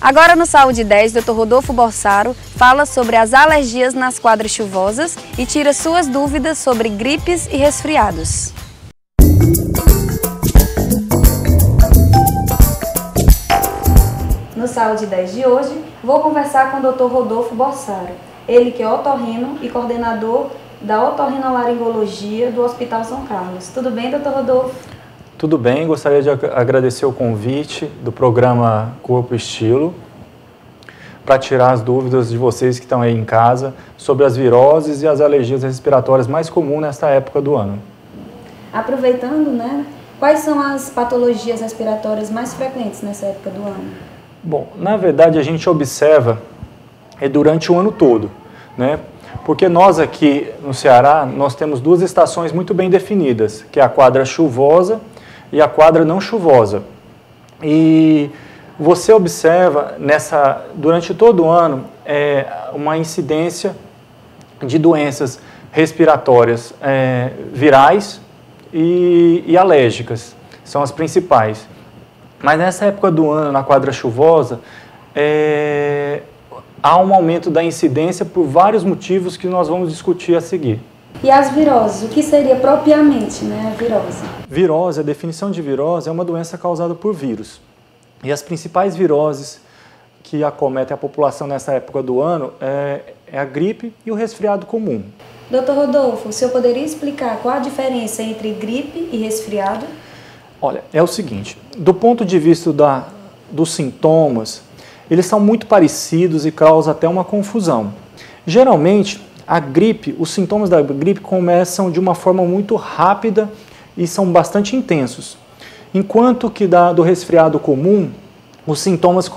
Agora no Saúde 10, Dr. Rodolfo Borsaro fala sobre as alergias nas quadras chuvosas e tira suas dúvidas sobre gripes e resfriados. No Saúde 10 de hoje, vou conversar com o Dr. Rodolfo Borsaro, ele que é otorrino e coordenador da otorrinolaringologia do Hospital São Carlos. Tudo bem, Dr. Rodolfo? Tudo bem, gostaria de agradecer o convite do programa Corpo Estilo para tirar as dúvidas de vocês que estão aí em casa sobre as viroses e as alergias respiratórias mais comuns nesta época do ano. Aproveitando, quais são as patologias respiratórias mais frequentes nessa época do ano? Bom, na verdade a gente observa durante o ano todo, Porque nós aqui no Ceará, nós temos duas estações muito bem definidas, que é a quadra chuvosa e a quadra não chuvosa. E você observa durante todo o ano uma incidência de doenças respiratórias virais e alérgicas, são as principais. Mas nessa época do ano, na quadra chuvosa, há um aumento da incidência por vários motivos que nós vamos discutir a seguir. E as viroses? O que seria propriamente a virose? Virose, a definição de virose é uma doença causada por vírus. E as principais viroses que acometem a população nessa época do ano é a gripe e o resfriado comum. Dr. Rodolfo, o senhor poderia explicar qual a diferença entre gripe e resfriado? Olha, é o seguinte, do ponto de vista dos sintomas, eles são muito parecidos e causam até uma confusão. Geralmente, os sintomas da gripe começam de uma forma muito rápida e são bastante intensos. Enquanto que do resfriado comum, os sintomas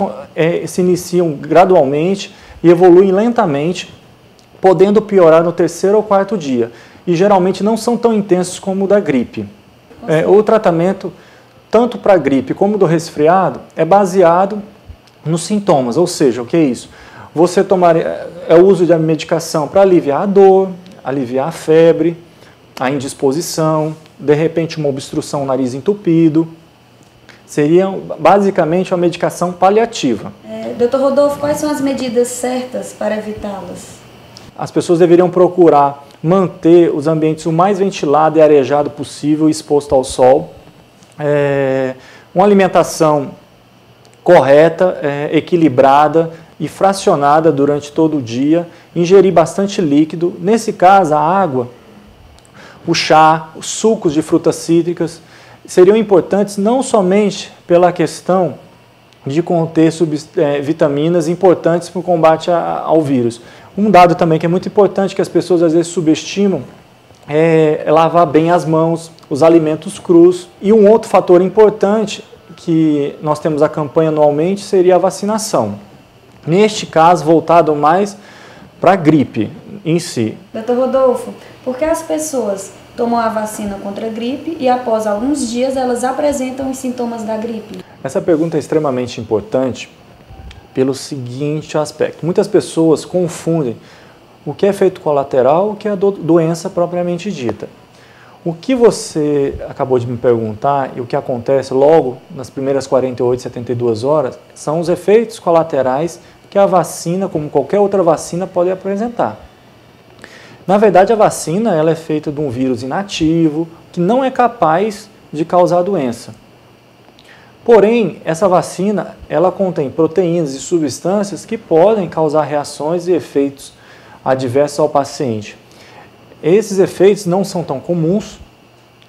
se iniciam gradualmente e evoluem lentamente, podendo piorar no terceiro ou quarto dia. E geralmente não são tão intensos como o da gripe. O tratamento, tanto para a gripe como do resfriado, é baseado nos sintomas, ou seja, o que é isso? Você o uso de medicação para aliviar a dor, aliviar a febre, a indisposição, de repente uma obstrução no nariz entupido. Seria basicamente uma medicação paliativa. Dr. Rodolfo, quais são as medidas certas para evitá-las? As pessoas deveriam procurar manter os ambientes o mais ventilado e arejado possível, exposto ao sol. Uma alimentação correta, equilibrada e fracionada durante todo o dia, ingerir bastante líquido, nesse caso a água, o chá, os sucos de frutas cítricas, seriam importantes não somente pela questão de conter vitaminas importantes para o combate ao vírus. Um dado também que é muito importante, que as pessoas às vezes subestimam, é lavar bem as mãos, os alimentos crus. E um outro fator importante que nós temos a campanha anualmente seria a vacinação. Neste caso, voltado mais para a gripe em si. Dr. Rodolfo, por que as pessoas tomam a vacina contra a gripe e após alguns dias elas apresentam os sintomas da gripe? Essa pergunta é extremamente importante pelo seguinte aspecto. Muitas pessoas confundem o que é efeito colateral e o que é a doença propriamente dita. O que você acabou de me perguntar e o que acontece logo nas primeiras 48, 72 horas são os efeitos colaterais que a vacina, como qualquer outra vacina, pode apresentar. Na verdade, a vacina ela é feita de um vírus inativo que não é capaz de causar a doença. Porém, essa vacina ela contém proteínas e substâncias que podem causar reações e efeitos adversos ao paciente. Esses efeitos não são tão comuns,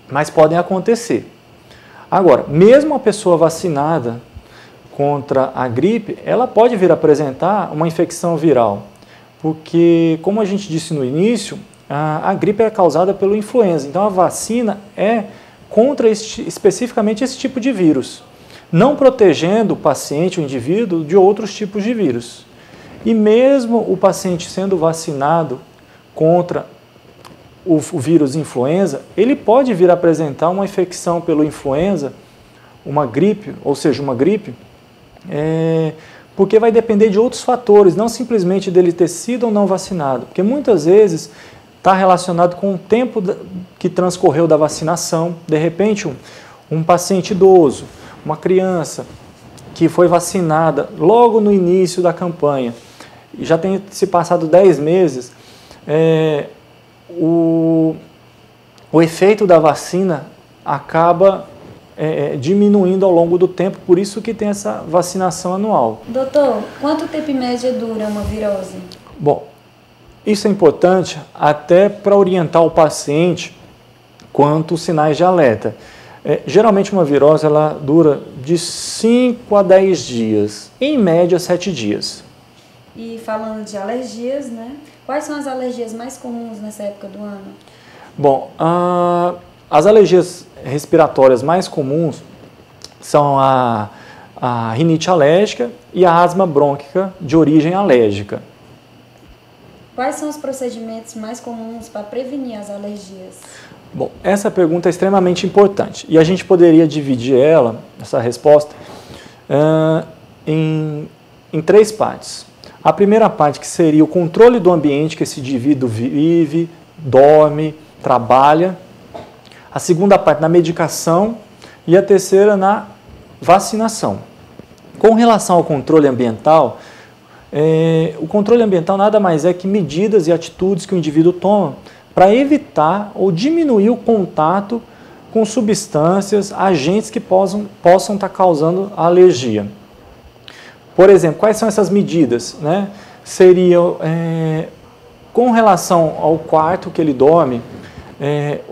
mas podem acontecer. Agora, mesmo a pessoa vacinada contra a gripe, ela pode vir a apresentar uma infecção viral, porque, como a gente disse no início, a gripe é causada pelo influenza, então a vacina é contra especificamente esse tipo de vírus, não protegendo o paciente, o indivíduo, de outros tipos de vírus. E mesmo o paciente sendo vacinado contra o vírus influenza, ele pode vir a apresentar uma infecção pelo influenza, uma gripe, ou seja, uma gripe, porque vai depender de outros fatores, não simplesmente dele ter sido ou não vacinado, porque muitas vezes está relacionado com o tempo que transcorreu da vacinação. De repente, um paciente idoso, uma criança que foi vacinada logo no início da campanha, e já tem se passado 10 meses, o efeito da vacina acaba diminuindo ao longo do tempo, por isso que tem essa vacinação anual. Doutor, quanto tempo em média dura uma virose? Bom, isso é importante até para orientar o paciente quanto aos sinais de alerta. Geralmente uma virose ela dura de 5 a 10 dias, em média 7 dias. E falando de alergias, né? Quais são as alergias mais comuns nessa época do ano? Bom, as alergias respiratórias mais comuns são a rinite alérgica e a asma brônquica de origem alérgica. Quais são os procedimentos mais comuns para prevenir as alergias? Bom, essa pergunta é extremamente importante e a gente poderia dividir essa resposta, em 3 partes. A primeira parte que seria o controle do ambiente que esse indivíduo vive, dorme, trabalha. A segunda parte na medicação e a terceira na vacinação. Com relação ao controle ambiental, o controle ambiental nada mais é que medidas e atitudes que o indivíduo toma para evitar ou diminuir o contato com substâncias, agentes que possam estar causando alergia. Por exemplo, quais são essas medidas? Né? Seria, com relação ao quarto que ele dorme,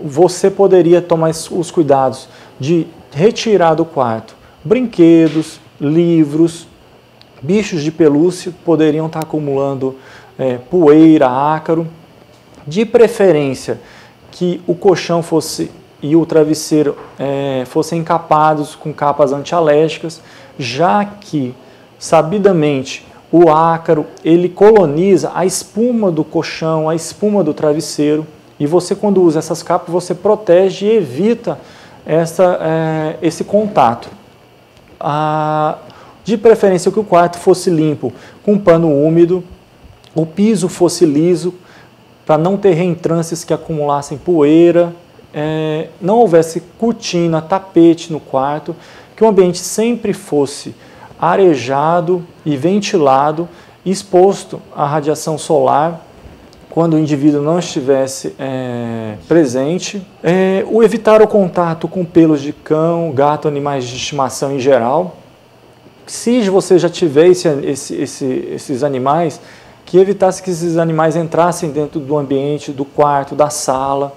você poderia tomar os cuidados de retirar do quarto brinquedos, livros, bichos de pelúcia poderiam estar acumulando poeira, ácaro. De preferência que o colchão e o travesseiro fossem encapados com capas antialérgicas, já que, sabidamente, o ácaro ele coloniza a espuma do colchão, a espuma do travesseiro, e você, quando usa essas capas, você protege e evita esse contato. De preferência que o quarto fosse limpo, com pano úmido, o piso fosse liso, para não ter reentrâncias que acumulassem poeira, não houvesse cortina, tapete no quarto, que o ambiente sempre fosse arejado e ventilado, exposto à radiação solar, quando o indivíduo não estivesse presente. O evitar o contato com pelos de cão, gato, animais de estimação em geral. Se você já tivesse esses animais, que evitasse que esses animais entrassem dentro do ambiente, do quarto, da sala.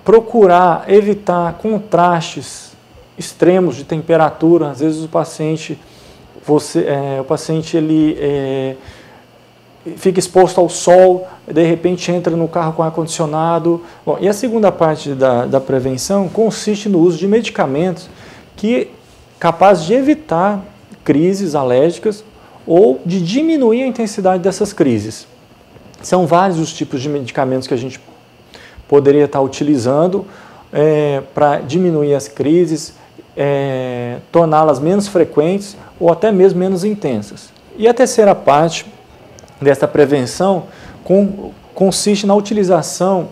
Procurar evitar contrastes extremos de temperatura. Às vezes o paciente ele fica exposto ao sol, de repente entra no carro com ar-condicionado. Bom, e a segunda parte da prevenção consiste no uso de medicamentos que capazes de evitar crises alérgicas ou de diminuir a intensidade dessas crises. São vários os tipos de medicamentos que a gente poderia estar utilizando para diminuir as crises, torná-las menos frequentes ou até mesmo menos intensas. E a terceira parte desta prevenção consiste na utilização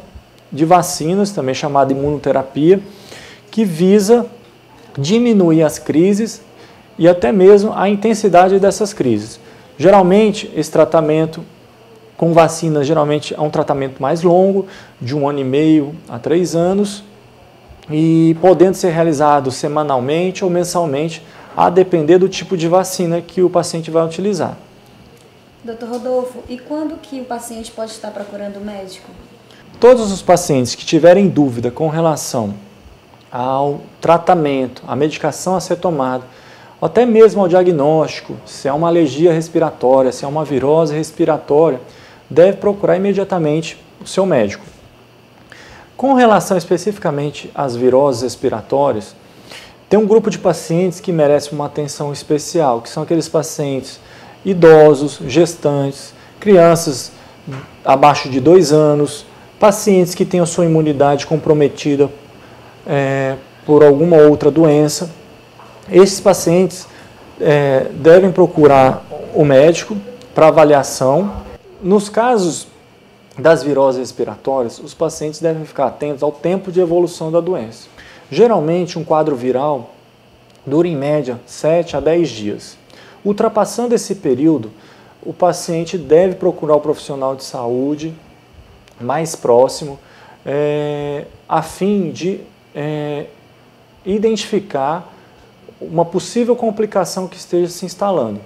de vacinas, também chamada imunoterapia, que visa diminuir as crises e até mesmo a intensidade dessas crises. Geralmente, esse tratamento com vacinas geralmente é um tratamento mais longo, de 1 ano e meio a 3 anos, e podendo ser realizado semanalmente ou mensalmente, a depender do tipo de vacina que o paciente vai utilizar. Dr. Rodolfo, e quando que o paciente pode estar procurando o médico? Todos os pacientes que tiverem dúvida com relação ao tratamento, à medicação a ser tomada, até mesmo ao diagnóstico, se é uma alergia respiratória, se é uma virose respiratória, deve procurar imediatamente o seu médico. Com relação especificamente às viroses respiratórias, tem um grupo de pacientes que merece uma atenção especial, que são aqueles pacientes idosos, gestantes, crianças abaixo de 2 anos, pacientes que têm a sua imunidade comprometida por alguma outra doença. Esses pacientes devem procurar o médico para avaliação. Nos casos das viroses respiratórias, os pacientes devem ficar atentos ao tempo de evolução da doença. Geralmente, um quadro viral dura em média 7 a 10 dias. Ultrapassando esse período, o paciente deve procurar o profissional de saúde mais próximo, a fim de identificar uma possível complicação que esteja se instalando.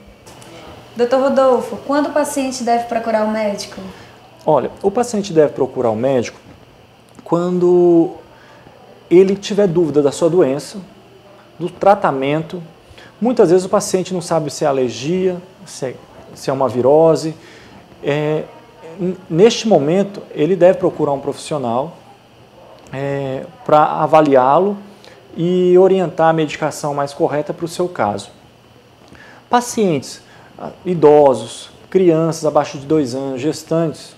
Doutor Rodolfo, quando o paciente deve procurar o médico? Olha, o paciente deve procurar o médico quando ele tiver dúvida da sua doença, do tratamento. Muitas vezes o paciente não sabe se é alergia, se é uma virose. Neste momento, ele deve procurar um profissional para avaliá-lo e orientar a medicação mais correta para o seu caso. Pacientes idosos, crianças abaixo de 2 anos, gestantes,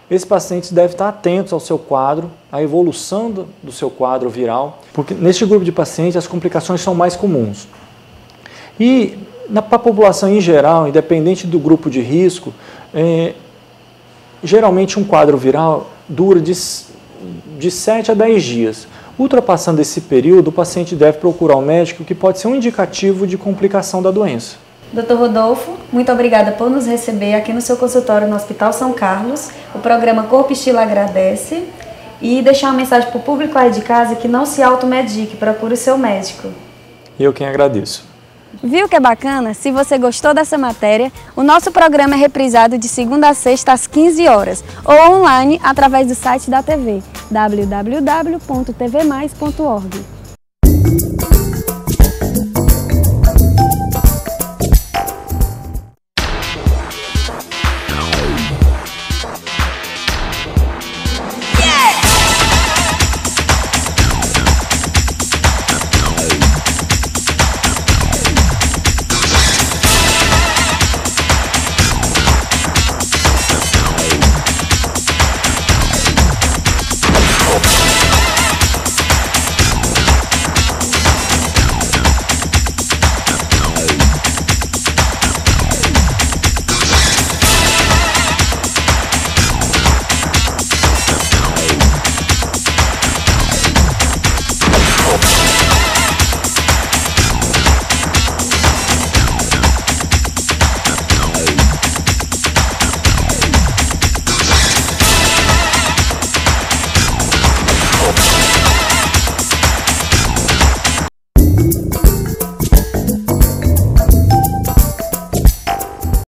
esses pacientes devem estar atentos ao seu quadro, à evolução do seu quadro viral, porque neste grupo de pacientes as complicações são mais comuns. E para a população em geral, independente do grupo de risco, geralmente um quadro viral dura de 7 a 10 dias. Ultrapassando esse período, o paciente deve procurar um médico, que pode ser um indicativo de complicação da doença. Doutor Rodolfo, muito obrigada por nos receber aqui no seu consultório no Hospital São Carlos. O programa Corpo Estilo agradece e deixar uma mensagem para o público aí de casa que não se automedique, procure o seu médico. Eu quem agradeço. Viu que é bacana? Se você gostou dessa matéria, o nosso programa é reprisado de segunda a sexta às 15 horas ou online através do site da TV, www.tvmais.org.